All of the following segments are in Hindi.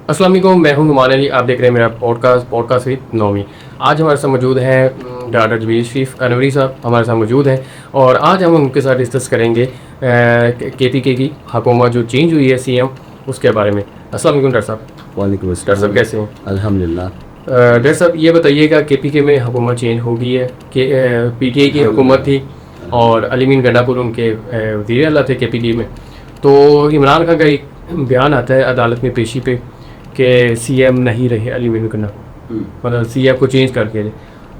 अस्सलाम वालेकुम, मैं हूं नुमान अली। आप देख रहे हैं मेरा पॉडकास्ट विद नौमी। आज हमारे साथ मौजूद हैं डॉक्टर जमील शरीफ अनवरी साहब हमारे साथ मौजूद हैं और आज हम उनके साथ डिस्कस करेंगे KPK की हुकूमत जो चेंज हुई है CM उसके बारे में। अस्सलाम वालेकुम डॉक्टर साहब। वालेकुम डॉक्टर अस्सलाम। साहब कैसे हैं? अल्हम्दुलिल्लाह। डॉक्टर साहब ये बताइएगा, KPK में हुकूमत चेंज हो गई है कि PTI की हुकूमत थी और अली मीन गंडापुर उनके वज़ीर आला थे KPK में। तो इमरान खान का एक बयान आता है अदालत में पेशी पे कि CM नहीं रहे अली मीन गंडापुर, मतलब CM को चेंज करके।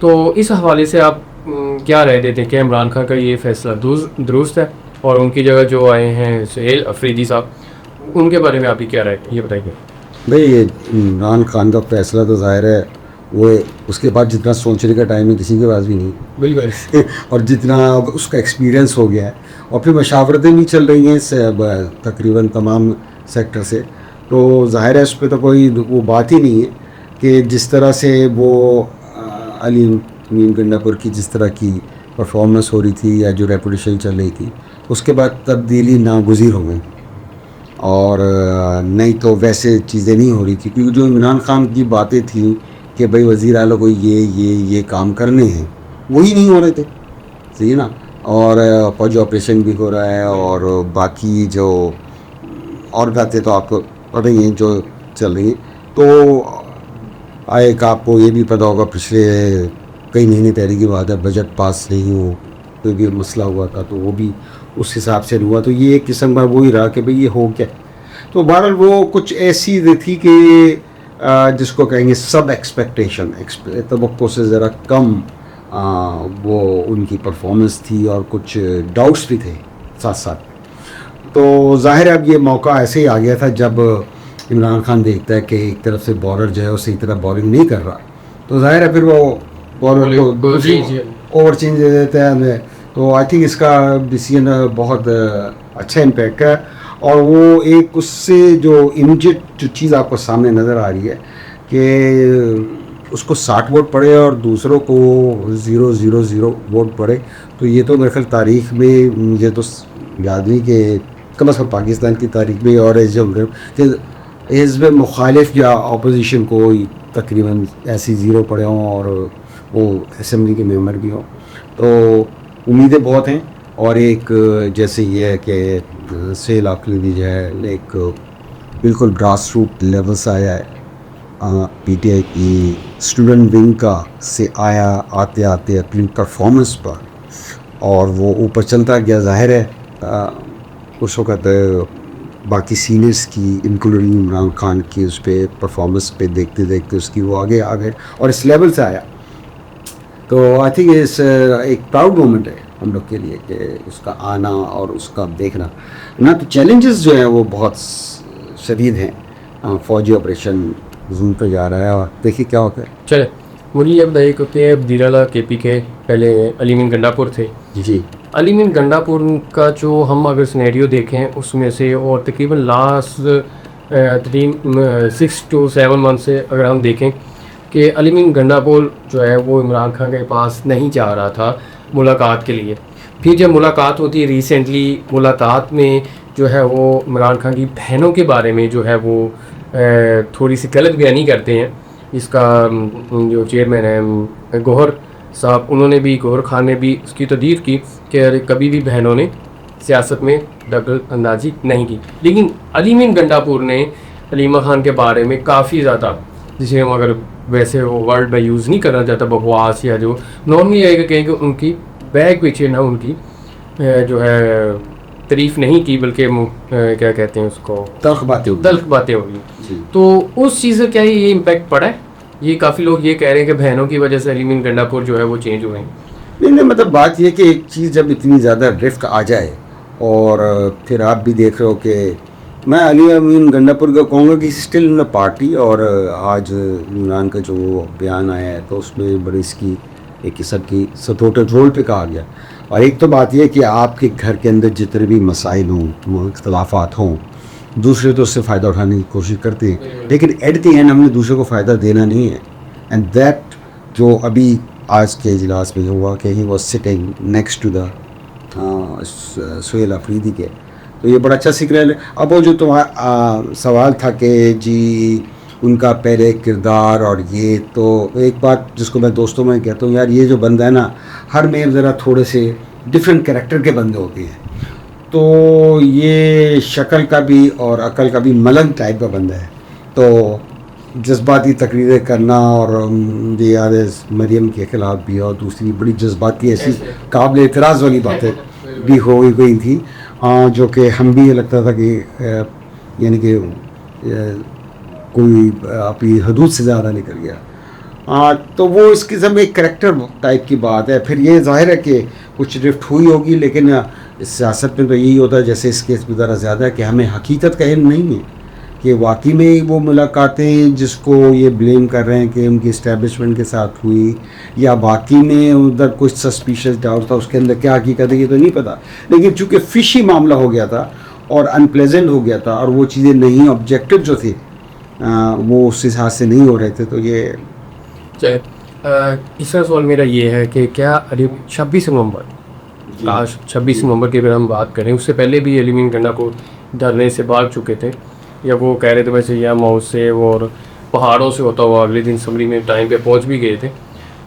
तो इस हवाले से आप क्या राय देते हैं कि इमरान खान का ये फैसला दुरुस्त है और उनकी जगह जो आए हैं सुहेल अफरीदी साहब, उनके बारे में आपकी क्या राय है, ये बताइए। भाई ये इमरान खान का फैसला तो ज़ाहिर है वो उसके बाद जितना सोचने का टाइम है किसी के पास भी नहीं बिल्कुल। और जितना अब उसका एक्सपीरियंस हो गया है और फिर मशावरतें भी चल रही हैं तकरीबन तमाम सेक्टर से, तो ज़ाहिर है उस पर तो कोई वो बात ही नहीं है कि जिस तरह से वो अली मीन गंडापुर की जिस तरह की परफॉर्मेंस हो रही थी या जो रेपुटेशन चल रही थी उसके बाद तब्दीली नागुज़ीर हो गई और नहीं तो वैसे चीज़ें नहीं हो रही थी, क्योंकि जो इमरान खान की बातें थी कि भाई वज़ीर आला को ये काम करने हैं वही नहीं हो रहे थे, सही है ना। और फौजी ऑपरेशन भी हो रहा है और बाकी जो और बातें तो आपको पता ही हैं जो चल रही हैं। तो एक आपको ये भी पता होगा पिछले कई महीने पहले की बात है, बजट पास नहीं हो कोई भी मसला हुआ था तो वो भी उस हिसाब से हुआ, तो ये एक किस्म का वो ही रहा कि भाई ये हो क्या। तो बहरहाल वो कुछ ऐसी थी कि जिसको कहेंगे सब एक्सपेक्टेशन तवक्को से ज़रा कम वो उनकी परफॉर्मेंस थी और कुछ डाउट्स भी थे साथ साथ। तो ज़ाहिर है अब ये मौका ऐसे ही आ गया था जब इमरान खान देखता है कि एक तरफ से बॉलर जो है वो सही तरह बॉलिंग नहीं कर रहा, तो ज़ाहिर है फिर वो बॉलर को ओवर चेंज दे देता है हमें। तो आई थिंक इसका डिसीजन बहुत अच्छा इम्पैक्ट है और वो एक उससे जो इमीडिएट जो चीज़ आपको सामने नज़र आ रही है कि उसको 60 वोट पड़े और दूसरों को 000 वोट पड़े, तो ये तो मेरे ख्याल तारीख़ में मुझे तो याद नहीं कि कम अज़ कम पाकिस्तान की तारीख़ में और हिज़्ब मुखालिफ या अपोजिशन को तकरीबन ऐसी 0 पड़े हों और वो असेंबली के मेंबर भी हों। तो उम्मीदें बहुत हैं और एक जैसे ये है कि सुहेल अफरीदी जो है एक बिल्कुल ग्रास रूट लेवल से आया है, PTI की स्टूडेंट विंग का से आया, आते आते अपनी परफॉर्मेंस पर और वो ऊपर चलता गया। ज़ाहिर है उस वक़्त बाकी सीनियर्स की इंक्लूडिंग इमरान खान की उस पर परफॉर्मेंस पे देखते देखते उसकी वो आगे आ गए और इस लेवल से आया। तो आई थिंक इस एक प्राउड मोमेंट है हम लोग के लिए कि उसका आना और उसका देखना ना। तो चैलेंजेस जो हैं वो बहुत शदीद हैं। फ़ौजी ऑपरेशन जून पे जा रहा है और देखिए क्या होता है। चले मुझे ये बताइए कि वज़ीर आला KPK पहले अली मीन गंडापुर थे। जी, अली मीन गंडापुर का जो हम अगर सिनेरियो देखें उसमें से और तकरीबन लास्ट 6 to 7 मंथ से अगर हम देखें कि अली मीन गंडापुर जो है वो इमरान खान के पास नहीं जा रहा था मुलाकात के लिए। फिर जब मुलाकात होती है रिसेंटली, मुलाकात में जो है वो इमरान खान की बहनों के बारे में जो है वो थोड़ी सी गलत बयानी करते हैं। इसका जो चेयरमैन है गौहर साहब, उन्होंने भी, गौहर खान ने भी उसकी तदीर की कि कभी भी बहनों ने सियासत में दखल अंदाजी नहीं की। लेकिन अली मीन गंडापुर ने अलीमा खान के बारे में काफ़ी ज़्यादा, जिसे हम अगर वैसे वो वर्ड में यूज़ नहीं करना चाहता, बकवास या जो नॉर्मली आएगा कहेंगे, उनकी बैग पीछे ना उनकी जो है तारीफ़ नहीं की, बल्कि क्या कहते हैं उसको, तल्ख बातें होगी। तो उस चीज़ से क्या ये इम्पैक्ट पड़ा है? ये काफ़ी लोग ये कह रहे हैं कि बहनों की वजह से अली मीन गंडापुर जो है वो चेंज हुए हैं। नहीं, मतलब बात यह कि एक चीज़ जब इतनी ज़्यादा ड्रिफ्ट आ जाए और फिर आप भी देख रहे हो कि मैं अली मीन गंडापुर का कहूँगा कि स्टिल इन द पार्टी, और आज इमरान का जो बयान आया है तो उसमें बड़ी इसकी एक किस्म की सपोर्टेड रोल पे कहा गया। और एक तो बात यह कि आपके घर के अंदर जितने भी मसाइल हों, इख्तलाफात हों, दूसरे तो उससे फ़ायदा उठाने की कोशिश करते हैं, लेकिन एट द एंड हमने दूसरे को फ़ायदा देना नहीं है। एंड दैट जो अभी आज के इजलास में हुआ कि he was sitting next to the Suhail Afridi के, तो ये बड़ा अच्छा सिग्नल है। अब वो जो तुम्हारा सवाल था कि जी उनका पहले किरदार और ये तो एक बात जिसको मैं दोस्तों में कहता हूँ, यार ये जो बंदा है ना, हर में ज़रा थोड़े से डिफरेंट कैरेक्टर के बंदे होते हैं। तो ये शक्ल का भी और अकल का भी मलंग टाइप का बंदा है। तो जज्बाती तकरीरें करना और मुझे याद है मरियम के खिलाफ भी और दूसरी बड़ी जज्बाती ऐसी काबिल एतराज़ वाली बातें भी हो गई थी, जो कि हम भी ये लगता था कि यानी कि कोई अपनी हदूद से ज़्यादा निकल गया। तो वो इस किस्म में एक करेक्टर टाइप की बात है। फिर ये जाहिर है कि कुछ ड्रिफ्ट हुई होगी, लेकिन इस सियासत में तो यही होता है, जैसे इस केस में ज़रा ज़्यादा है कि हमें हकीकत का इल्म नहीं है कि वाकई में वो मुलाकातें जिसको ये ब्लेम कर रहे हैं कि उनकी इस्टेब्लिशमेंट के साथ हुई, या वाकई में उधर कुछ सस्पिशियस डाउट था, उसके अंदर क्या हकीकत है ये तो नहीं पता। लेकिन चूँकि फिशी मामला हो गया था और अनप्लेजेंट हो गया था और वो चीज़ें नहीं, ऑब्जेक्टिव जो थे वो उस हिसाब से नहीं हो रहे थे, तो ये तीसरा सवाल मेरा ये है कि क्या 26 नवंबर, आज 26 नवंबर की अगर हम बात करें, उससे पहले भी एलिमिन गंडा को धरने से भाग चुके थे, या वो कह रहे थे वैसे या मऊ से और पहाड़ों से होता हुआ अगले दिन समरी में टाइम पे पहुंच भी गए थे।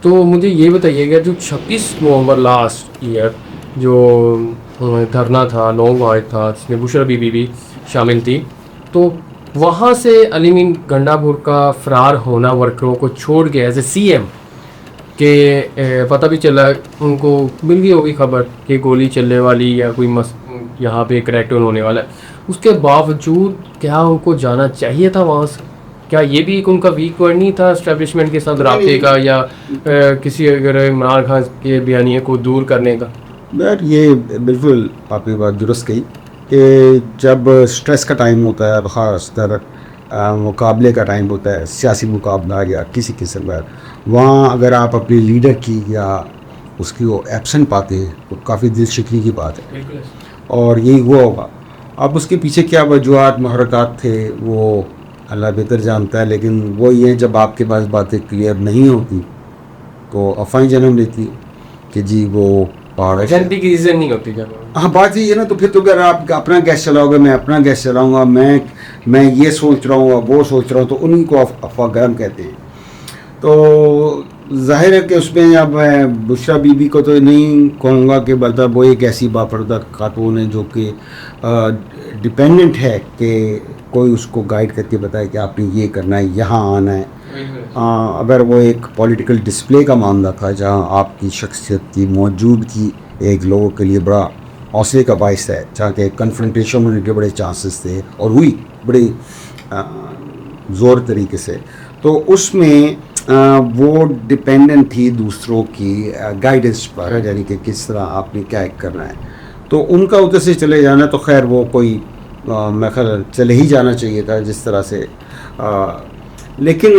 तो मुझे ये बताइएगा, जो 26 नवंबर लास्ट ईयर जो धरना था, लॉन्ग मार्च था, जिसमें बुशरा बीबी भी शामिल थी, तो वहाँ से अलीमीन गंडापुर का फ़रार होना वर्करों को छोड़ के एज ए CM के पता भी चला, उनको मिल गई होगी खबर कि गोली चलने वाली या कोई यहाँ पे क्रैकडाउन होने वाला है, उसके बावजूद क्या उनको जाना चाहिए था वहाँ से? क्या ये भी एक उनका वीक पॉइंट नहीं था एस्टेब्लिशमेंट के साथ राब्ते का, या किसी अगर इमरान खान के बयानिए को दूर करने का? यार ये बिल्कुल आपकी बात दुरुस्त कही कि जब स्ट्रेस का टाइम होता है, ख़ासतर मुकाबले का टाइम होता है, सियासी मुकाबला या किसी किस्म का, वहाँ अगर आप अपने लीडर की या उसकी वो एब्सेंट पाते हैं तो काफ़ी दिल शिकनी की बात है, और यही हुआ होगा। अब उसके पीछे क्या वजूहत महरक़ात थे वो अल्लाह बेहतर जानता है, लेकिन वो ये जब आपके पास बातें क्लियर नहीं होती तो अफवाहें जन्म लेती कि जी वो पहाड़ की रीज़न नहीं होती जब। हाँ, बात ये है ना। तो फिर तो अगर आप अपना गैस चलाओगे, मैं अपना गैस चलाऊँगा, मैं ये सोच रहा हूँ वो सोच रहा हूँ, तो उन्हीं को अफवाह गर्म कहते हैं। तो जाहिर है कि उसमें अब मैं बुशरा बीबी को तो नहीं कहूँगा कि मतलब वो एक ऐसी बापर्दा खातून है जो कि डिपेंडेंट है कि कोई उसको गाइड करके बताए कि आपने ये करना है, यहाँ आना है। अगर वो एक पॉलिटिकल डिस्प्ले का मामला था जहाँ आपकी शख्सियत की मौजूदगी एक लोगों के लिए बड़ा हौसले का बायस है, जहाँ के कन्फ्रंटेशन होने के बड़े चांसेस थे और हुई बड़ी ज़ोर तरीके से, तो उसमें वो डिपेंडेंट थी दूसरों की गाइडेंस पर, यानी कि किस तरह आपने क्या करना है। तो उनका उधर से चले जाना तो खैर वो कोई मैं ख्याल चले ही जाना चाहिए था जिस तरह से, लेकिन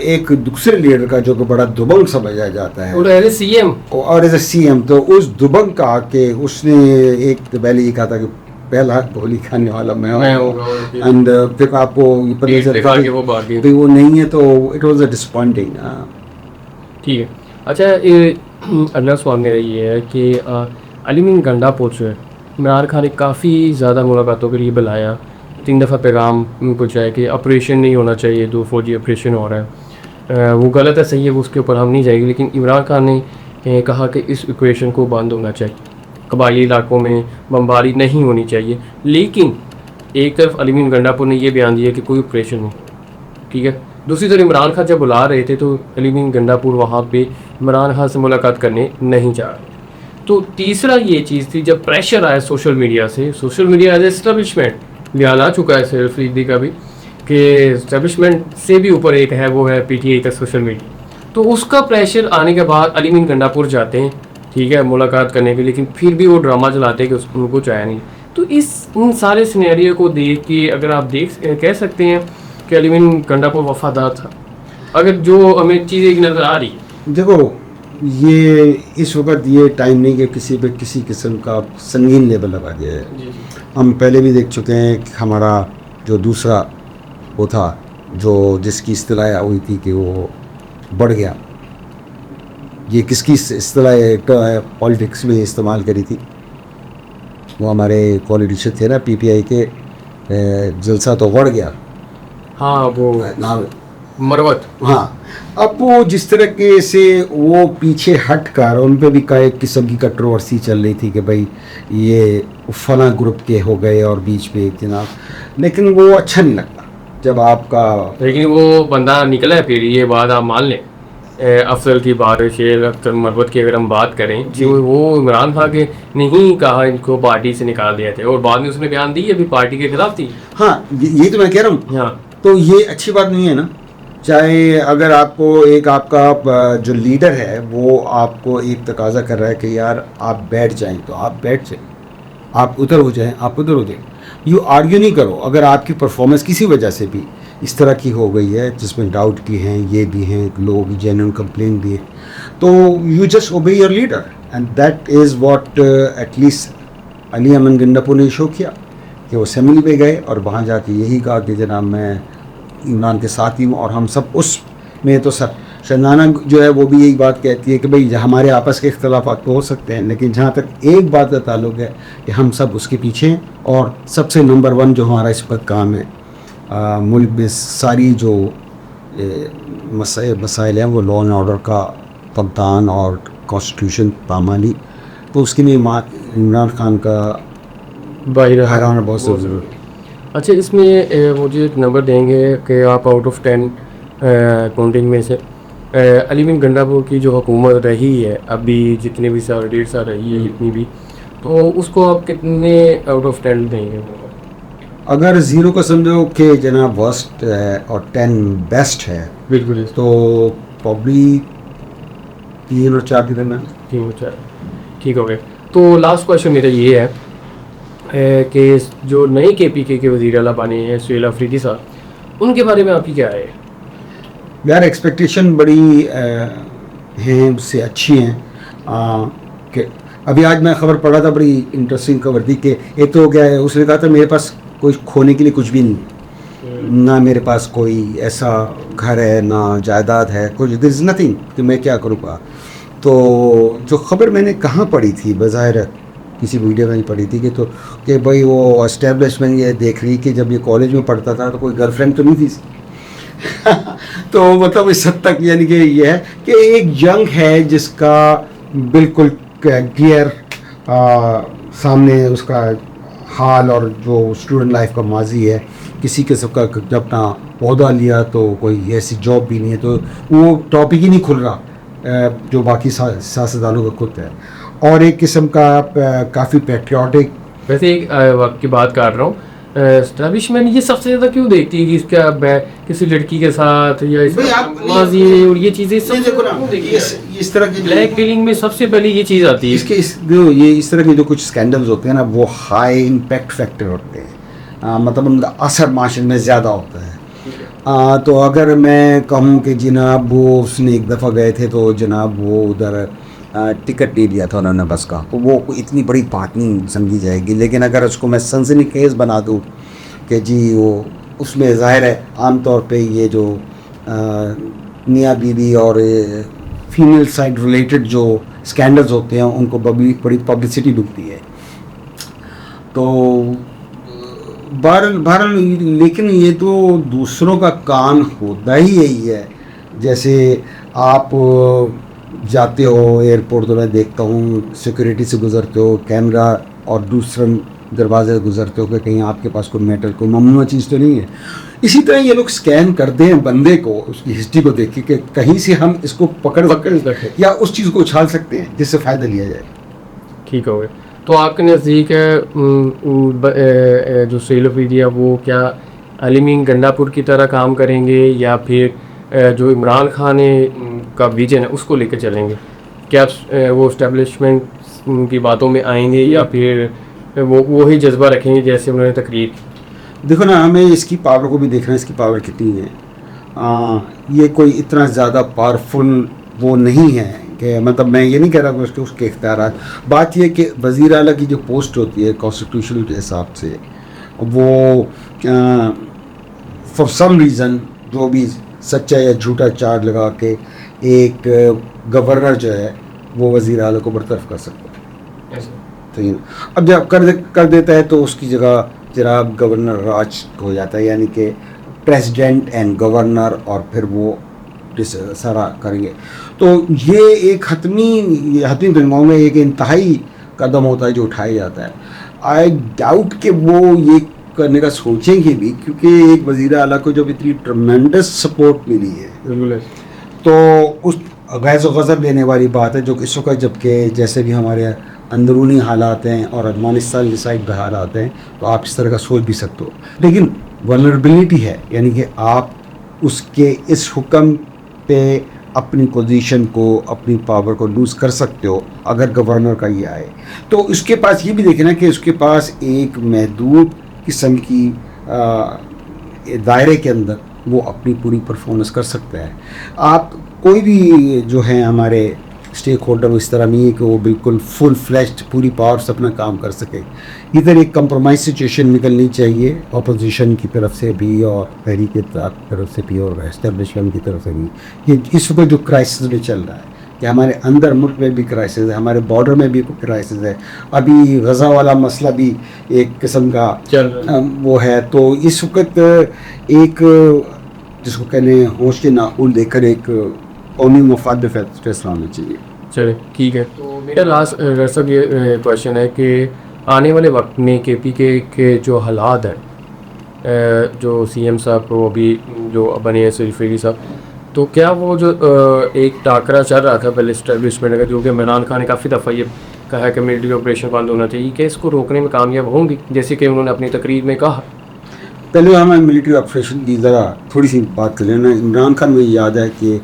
एक दूसरे लीडर का जो कि बड़ा दुबंग समझा जाता है, और एज ए CM, तो उस दुबंग का कि उसने एक तो पहले ये कहा था कि पहला गोली खाने वाला मैं हूँ, एंड फिर आपको पता चला कि वो नहीं है, तो इट वाज अ डिसअपॉइंटिंग। ठीक है। अच्छा, अगला सवाल मेरा ये है कि अलीमीन गंडापुर से इमरान खान ने काफ़ी ज़्यादा मुलाकातों के लिए बुलाया, 3 दफ़ा पैगाम पहुँचाया कि ऑपरेशन नहीं होना चाहिए, 2 फौजी ऑपरेशन हो रहा है, वो गलत है, सही है, वो उसके ऊपर हम नहीं जाएंगे, लेकिन इमरान खान ने कहा कि इस ऑपरेशन को बंद होना चाहिए, कबायली इलाकों में बमबारी नहीं होनी चाहिए। लेकिन एक तरफ अलीमीन गंडापुर ने यह बयान दिया कि कोई ऑपरेशन नहीं, ठीक है। दूसरी तरफ इमरान खान जब बुला रहे थे तो अलीमीन गंडापुर वहाँ पे इमरान खान से मुलाकात करने नहीं जा रहे। तो तीसरा ये चीज़ थी, जब प्रेशर आया सोशल मीडिया से, सोशल मीडिया एज एस्टेब्लिशमेंट बयान आ चुका है सैयद अफरीदी का भी कि एस्टेब्लिशमेंट से भी ऊपर एक है, वो है PTI का सोशल मीडिया। तो उसका प्रेशर आने के बाद अलीमीन गंडापुर जाते हैं, ठीक है, मुलाकात करने के, लेकिन फिर भी वो ड्रामा चलाते हैं कि उनको चाहे नहीं। तो इन सारे सिनेरियो को देख के अगर आप कह सकते हैं कि अलीमीन गंडापुर वफादार था, अगर जो हमें चीज़ें नज़र आ रही। देखो, ये इस वक्त ये टाइम नहीं कि किसी पे किसी किस्म का संगीन लेबल लगा दिया है। हम पहले भी देख चुके हैं कि हमारा जो दूसरा वो था जो जिसकी इस्तिलाह हुई थी कि वो बढ़ गया, ये किसकी इस्तिलाह पॉलिटिक्स में इस्तेमाल करी थी, वो हमारे पॉलिटिशियन थे ना PPI के, जलसा तो बढ़ गया, हाँ वो नाम मरवत। हाँ। अब वो जिस तरीके से वो पीछे हट कर उन पे भी कई किस्म की कंट्रोवर्सी चल रही थी कि भाई ये फला ग्रुप के हो गए और बीच में जनाब, लेकिन वो अच्छा नहीं लगता जब आपका। लेकिन वो बंदा निकला है फिर, ये बात आप मान लें। अफजल की बात, शेर अख्तर मरवत की अगर हम बात करें, जी। जो वो इमरान खान के नहीं कहा इनको पार्टी से निकाल दिए थे, और बाद में उसने बयान दी अभी पार्टी के खिलाफ थी। हाँ, ये तो मैं कह रहा हूँ। हाँ तो ये अच्छी बात नहीं है ना। चाहे अगर आपको एक आपका जो लीडर है वो आपको एक तकाजा कर रहा है कि यार आप बैठ जाएं तो आप बैठ जाएं, आप उधर हो जाएं आप उधर हो जाएं, यू आर्ग्यू नहीं करो। अगर आपकी परफॉर्मेंस किसी वजह से भी इस तरह की हो गई है जिसमें डाउट की हैं, ये भी हैं, लोग जेन्युइन कंप्लेन भी है, तो you just obey your leader and that is what at least Ali Amin Gandapur ने शो किया कि वो असेंबली पे गए और वहाँ जाके यही कहा कि जनाब मैं इमरान के साथ ही हूँ और हम सब उस में तो सब शनाना जो है वो भी यही बात कहती है कि भाई हमारे आपस के इख्तलाफात तो हो सकते हैं, लेकिन जहाँ तक एक बात का ताल्लुक है कि हम सब उसके पीछे हैं। और सबसे नंबर वन जो हमारा इस वक्त काम है मुल्क में सारी जो मसाइल हैं वो लॉ एंड ऑर्डर का फकदान और कॉन्स्टिट्यूशन पामाली, तो उसके लिए इमरान खान का बाहर हराना बहुत ज़रूरी है। अच्छा, इसमें मुझे एक नंबर देंगे कि आप आउट ऑफ 10 काउंटिंग में से अली गंडापुर की जो हुकूमत रही है अभी, जितने भी साल 1.5 साल रही है जितनी भी, तो उसको आप कितने आउट ऑफ 10 देंगे? अगर ज़ीरो को समझो कि जनाब वर्स्ट है और 10 बेस्ट है, बिल्कुल। तो प्रॉब्ली 3 और 4 की देना। ठीक हो गए। तो लास्ट क्वेश्चन मेरा ये है कि जो नए KPK के वज़ीर आला बने हैं सुहेल अफरीदी साहब, उनके बारे में आपकी क्या है? यार एक्सपेक्टेशन बड़ी हैं, उससे अच्छी हैं कि अभी आज मैं खबर पढ़ा था, बड़ी इंटरेस्टिंग खबर थी कि एक तो हो गया है, उसने कहा था मेरे पास कोई खोने के लिए कुछ भी नहीं, ना मेरे पास कोई ऐसा घर है ना जायदाद है, कुछ दिस इज़ नथिंग कि मैं क्या करूँगा। तो जो खबर मैंने कहाँ पढ़ी थी, बज़ाहिर किसी वीडियो में ही पढ़ी थी कि कि भाई वो एस्टेब्लिशमेंट ये देख रही कि जब ये कॉलेज में पढ़ता था तो कोई गर्लफ्रेंड तो नहीं थी तो मतलब इस हद तक यानी कि ये है कि एक यंग है जिसका बिल्कुल क्लियर सामने उसका हाल और जो स्टूडेंट लाइफ का माजी है, किसी किस्म का जब अपना पौधा लिया तो कोई ऐसी जॉब भी नहीं है, तो वो टॉपिक ही नहीं खुल रहा जो बाकी सियासतदानों का खुद है, और एक किस्म का काफ़ी पेट्रियाटिक। वैसे एक वक्त की बात कर रहा हूँ, एस्टैब्लिशमेंट ये सबसे ज़्यादा क्यों देखती है कि इसका किसी लड़की के साथ या माजी और ये चीज़ें इस तरह की ब्लैक डीलिंग में सबसे पहले ये चीज़ आती है। इस तरह के जो कुछ स्कैंडल्स होते हैं ना, वो हाई इम्पैक्ट फैक्टर होते हैं, मतलब उनका असर माशरे में ज़्यादा होता है। तो अगर मैं कहूँ कि जनाब वो उसने एक दफ़ा गए थे तो जनाब वो उधर टिकट नहीं दिया था उन्होंने बस का, तो वो इतनी बड़ी बात नहीं समझी जाएगी। लेकिन अगर उसको मैं सनसनीखेज बना दूँ कि जी वो उसमें ज़ाहिर है आम तौर पे ये जो मियाँ बीवी और फीमेल साइड रिलेटेड जो स्कैंडल्स होते हैं उनको बड़ी पब्लिसिटी मिलती है। तो बहरहाल लेकिन ये तो दूसरों का काम होता ही यही है। जैसे आप जाते हो एयरपोर्ट, तो मैं देखता हूँ सिक्योरिटी से गुजरते हो, कैमरा और दूसरे दरवाजे से गुजरते हो कि कहीं आपके पास कोई मेटल कोई ममनुआ चीज़ तो नहीं है। इसी तरह ये लोग स्कैन करते हैं बंदे को, उसकी हिस्ट्री को देख के कि कहीं से हम इसको पकड़ या उस चीज़ को उछाल सकते हैं जिससे फ़ायदा लिया जाए। ठीक हो गए। तो आपके नज़दीक जो सुहेल अफरीदी है वो क्या अली गंडापुर की तरह काम करेंगे या फिर जो इमरान खान का विजन है उसको लेकर चलेंगे? क्या वो इस्टेब्लिशमेंट की बातों में आएंगे या फिर वो वही जज्बा रखेंगे जैसे उन्होंने तकरीर? देखो ना, हमें इसकी पावर को भी देखना है, इसकी पावर कितनी है। ये कोई इतना ज़्यादा पावरफुल वो नहीं है कि मतलब मैं ये नहीं कह रहा कि उसके इख्तियारात। बात ये कि वज़ीर आला की जो पोस्ट होती है कॉन्स्टिट्यूशनल के हिसाब से, वो फॉर सम रीज़न जो भी सच्चा या झूठा चार्ज लगा के एक गवर्नर जो है वो वज़ीर आला को बरतरफ कर सकता है। तो अब जब कर देता है तो उसकी जगह जनाब गवर्नर राज हो जाता है, यानी कि प्रेसिडेंट एंड गवर्नर और फिर वो सारा करेंगे। तो ये एक हतमी दुनियाओं में एक इंतहाई कदम होता है जो उठाया जाता है। आई डाउट कि वो ये करने का सोचेंगे भी, क्योंकि एक वज़ीर आला को जब इतनी ट्रमेंडस सपोर्ट मिली है तो उस गैज़ गज़ब लेने वाली बात है जो इस वक्त, जबकि जैसे भी हमारे अंदरूनी हालात हैं और अफगानिस्तान के साइड के हालात हैं, तो आप इस तरह का सोच भी सकते हो। लेकिन वल्नरेबिलिटी है, यानी कि आप उसके इस हुक्म पे अपनी पोजीशन को, अपनी पावर को लूज़ कर सकते हो अगर गवर्नर का ये आए। तो उसके पास ये भी देखें ना कि उसके पास एक महदूद किस्म की दायरे के अंदर वो अपनी पूरी परफॉर्मेंस कर सकता है। आप कोई भी जो है हमारे स्टेक होल्डर इस तरह नहीं है कि वो बिल्कुल फुल फ्लैश्ड पूरी पावर से अपना काम कर सके। इधर एक कंप्रोमाइज सिचुएशन निकलनी चाहिए अपोजिशन की तरफ से भी और तहरीक की तरफ से भी और एस्टेब्लिशमेंट की तरफ से भी। ये इस वक्त जो क्राइसिस में चल रहा है कि हमारे अंदर मुल्क में भी क्राइसिस है, हमारे बॉर्डर में भी क्राइसिस है, अभी गज़ा वाला मसला भी एक किस्म का वो है। तो इस वक्त एक जिसको कहने होश के नाखून देकर एक कौमी मफाद पे फैसला होना चाहिए। चले ठीक है। तो मेरा लास्ट सब ये क्वेश्चन है कि आने वाले वक्त में KPK के जो हालात हैं, जो CM साहब को अभी जो बने हैं सरफेरी साहब, तो क्या वो जो एक टाकरा चल रहा था पहले इस्टेब्लिशमेंट का, जो कि इमरान खान ने काफ़ी दफ़ा ये कहा कि मिलिट्री ऑपरेशन बंद होना चाहिए, कि इसको रोकने में कामयाब होंगी, जैसे कि उन्होंने अपनी तकरीर में कहा? पहले हमें मिलिट्री ऑपरेशन की ज़रा थोड़ी सी बात कर लेना। इमरान खान मुझे याद है कि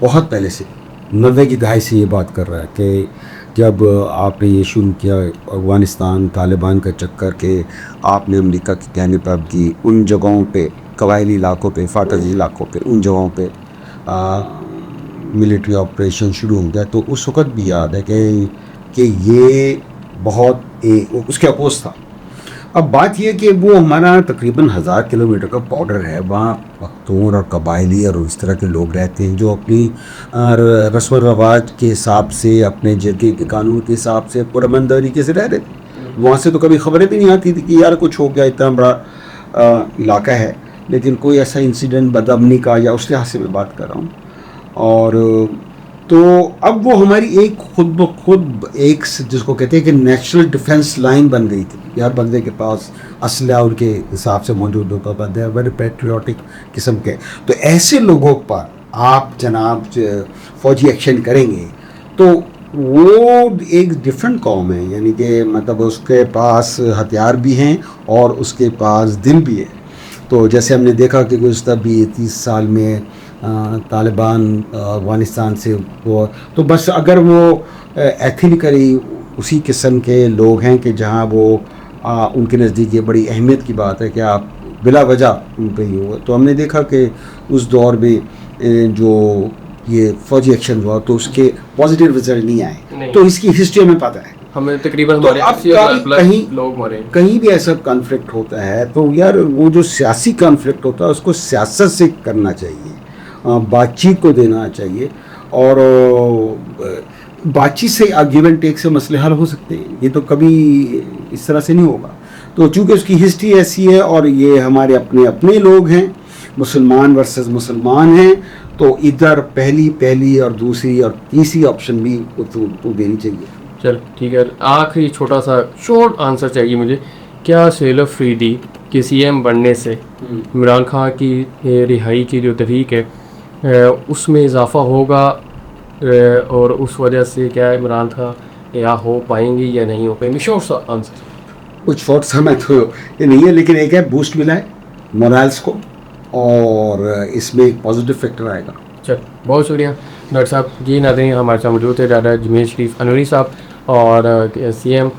बहुत पहले से 90 की दहाई से ये बात कर रहा है कि जब आपने ये शुरू किया अफ़गानिस्तान तालिबान का चक्कर के आपने अमेरिका की कहने पर की उन जगहों पे, कबायली इलाकों पे, फाटजी इलाकों पे, उन जगहों पे मिलिट्री ऑपरेशन शुरू हो गया, तो उस वक़्त भी याद है कि ये बहुत उसके अपोज था। अब बात यह कि वो हमारा तकरीबन 1000 किलोमीटर का बॉर्डर है, वहाँ पख्तून और कबायली और इस तरह के लोग रहते हैं जो अपनी रस्म व रवाज के हिसाब से, अपने जगह के कानून के हिसाब से पुरअमन तरीके से रह रहे थे। वहाँ से तो कभी खबरें भी नहीं आती थी कि यार कुछ हो गया, इतना बड़ा इलाका है, लेकिन कोई ऐसा इंसिडेंट बदअमनी का या उस लिहाज से मैं बात कर रहा हूँ। और तो अब वो हमारी एक खुद ब खुद एक जिसको कहते हैं कि नेचुरल डिफेंस लाइन बन गई थी। यार बंदे के पास असला उनके हिसाब से मौजूद होता, बंदे वेरी पेट्रियाटिक किस्म के, तो ऐसे लोगों पर आप जनाब फौजी एक्शन करेंगे तो वो एक डिफरेंट कौम है, यानी कि मतलब उसके पास हथियार भी हैं और उसके पास दिल भी है। तो जैसे हमने देखा कि गुज़श्ता 20-30 साल में तालिबान अफ़गानिस्तान से वो, तो बस अगर वो एथिकली उसी किस्म के लोग हैं कि जहाँ वो उनके नज़दीक ये बड़ी अहमियत की बात है कि आप बिला वजह उन पर ही हुआ। तो हमने देखा कि उस दौर में जो ये फौजी एक्शन हुआ तो उसके पॉजिटिव रिजल्ट नहीं आए। तो इसकी हिस्ट्री हमें पता है, हमें तकरीबन तो कहीं भी ऐसा कॉन्फ्लिक्ट होता है तो यार वो जो सियासी कॉन्फ्लिक्ट होता है उसको सियासत से करना चाहिए, बातचीत को देना चाहिए, और बातचीत से गिव एंड टेक से मसले हल हो सकते हैं। ये तो कभी इस तरह से नहीं होगा। तो चूँकि उसकी हिस्ट्री ऐसी है और ये हमारे अपने अपने लोग हैं, मुसलमान वर्सेस मुसलमान हैं, तो इधर पहली और दूसरी और तीसरी ऑप्शन भी तो देनी चाहिए। चल ठीक है, आखिरी छोटा सा शॉर्ट आंसर चाहिए मुझे। क्या सुहेल अफरीदी के CM बनने से इमरान खान की रिहाई की जो तहरीक है उसमें इजाफा होगा, और उस वजह से क्या इमरान खान या हो पाएंगे या नहीं हो पाएंगे? शॉर्ट सा आंसर। कुछ शॉर्ट समय तो ये नहीं है, लेकिन एक है बूस्ट मिला है मोरल्स को और इसमें एक पॉजिटिव फैक्टर आएगा। चल बहुत शुक्रिया डॉक्टर साहब। जी नाज़रीन, हमारे साथ मौजूद थे डॉक्टर जमील शरीफ अनवरी साहब, और CM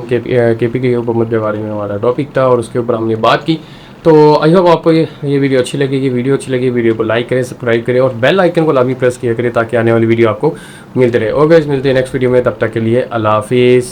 KPK के हुकूमत के बारे में हमारा टॉपिक था और उसके ऊपर हमने बात की। तो आई होप आपको ये वीडियो अच्छी लगेगी। वीडियो को लाइक करें, सब्सक्राइब करें और बेल आइकन को लाजमी प्रेस किया करें ताकि आने वाली वीडियो आपको मिलते रहे। और गाइस मिलते हैं नेक्स्ट वीडियो में, तब तक के लिए अल्लाह हाफिज़।